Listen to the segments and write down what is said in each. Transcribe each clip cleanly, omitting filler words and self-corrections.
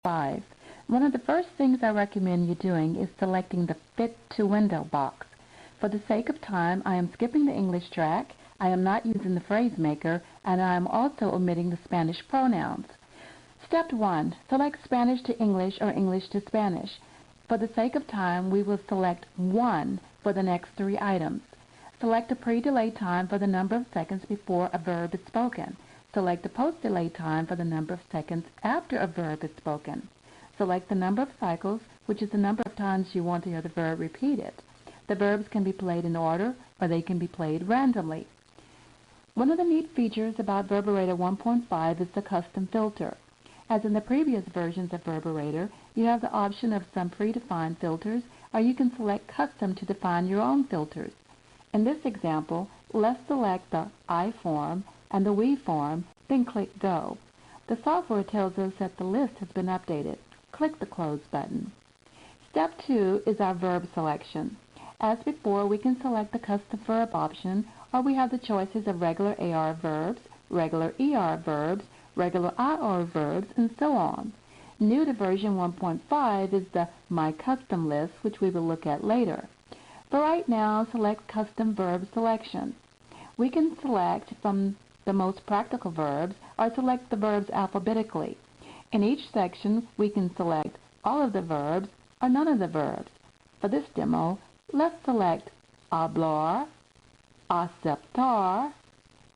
5. One of the first things I recommend you doing is selecting the Fit to Window box. For the sake of time, I am skipping the English track, I am not using the phrase maker, and I am also omitting the Spanish pronouns. Step 1. Select Spanish to English or English to Spanish. For the sake of time, we will select 1 for the next 3 items. Select a pre-delay time for the number of seconds before a verb is spoken. Select the post-delay time for the number of seconds after a verb is spoken. Select the number of cycles, which is the number of times you want to hear the verb repeated. The verbs can be played in order or they can be played randomly. One of the neat features about Verbarrator 1.5 is the custom filter. As in the previous versions of Verbarrator, you have the option of some predefined filters, or you can select custom to define your own filters. In this example, let's select the I form and the we form, then click Go. The software tells us that the list has been updated. Click the Close button. Step 2 is our verb selection. As before, we can select the custom verb option, or we have the choices of regular AR verbs, regular ER verbs, regular IR verbs, and so on. New to version 1.5 is the My Custom list, which we will look at later. For right now, select Custom Verb Selection. We can select from the most practical verbs or select the verbs alphabetically. In each section, we can select all of the verbs or none of the verbs. For this demo, let's select hablar, aceptar,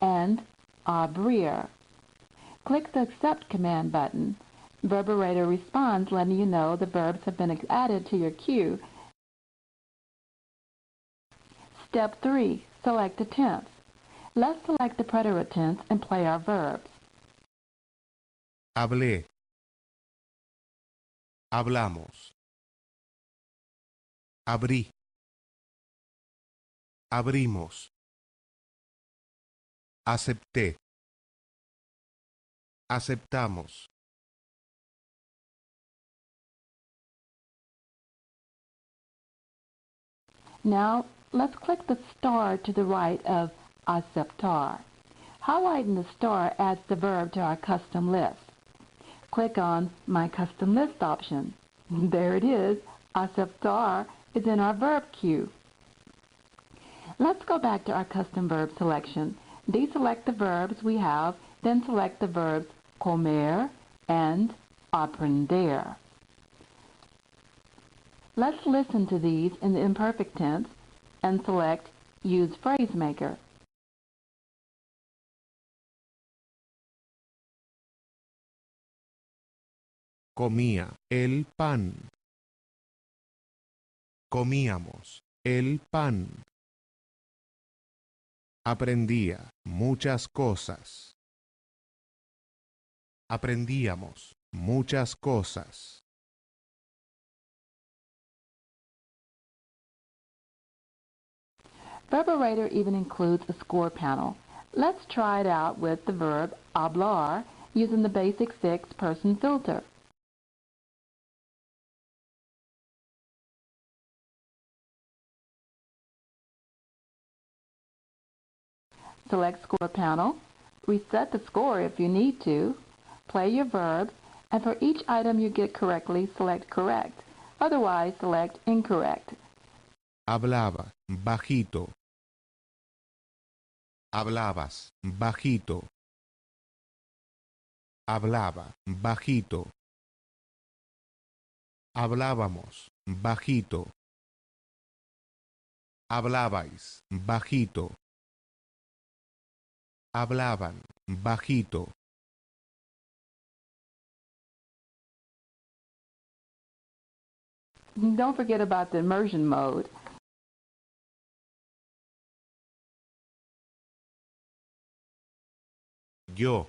and abrir. Click the Accept command button. Verbarrator responds letting you know the verbs have been added to your queue. Step 3. Select a tense. Let's select the preterite tense and play our verbs. Hablé. Hablamos. Abrí. Abrimos. Acepté. Aceptamos. Now, let's click the star to the right of aceptar. Highlighting the star adds the verb to our custom list. Click on My Custom List option. There it is. Aceptar is in our verb queue. Let's go back to our custom verb selection. Deselect the verbs we have, then select the verbs comer and aprender. Let's listen to these in the imperfect tense and select Use Phrase Maker. Comía el pan. Comíamos el pan. Aprendía muchas cosas. Aprendíamos muchas cosas. Verbarrator even includes a score panel. Let's try it out with the verb hablar using the basic 6-person filter. Select Score Panel, reset the score if you need to, play your verbs, and for each item you get correctly, select Correct. Otherwise, select Incorrect. Hablaba bajito. Hablabas bajito. Hablaba bajito. Hablábamos bajito. Hablabais bajito. Hablaban bajito. Don't forget about the immersion mode. Yo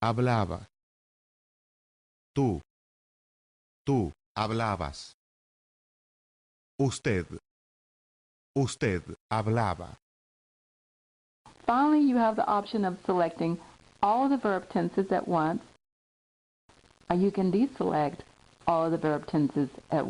hablaba. Tú hablabas. Usted hablaba. Finally, you have the option of selecting all the verb tenses at once, or you can deselect all the verb tenses at once.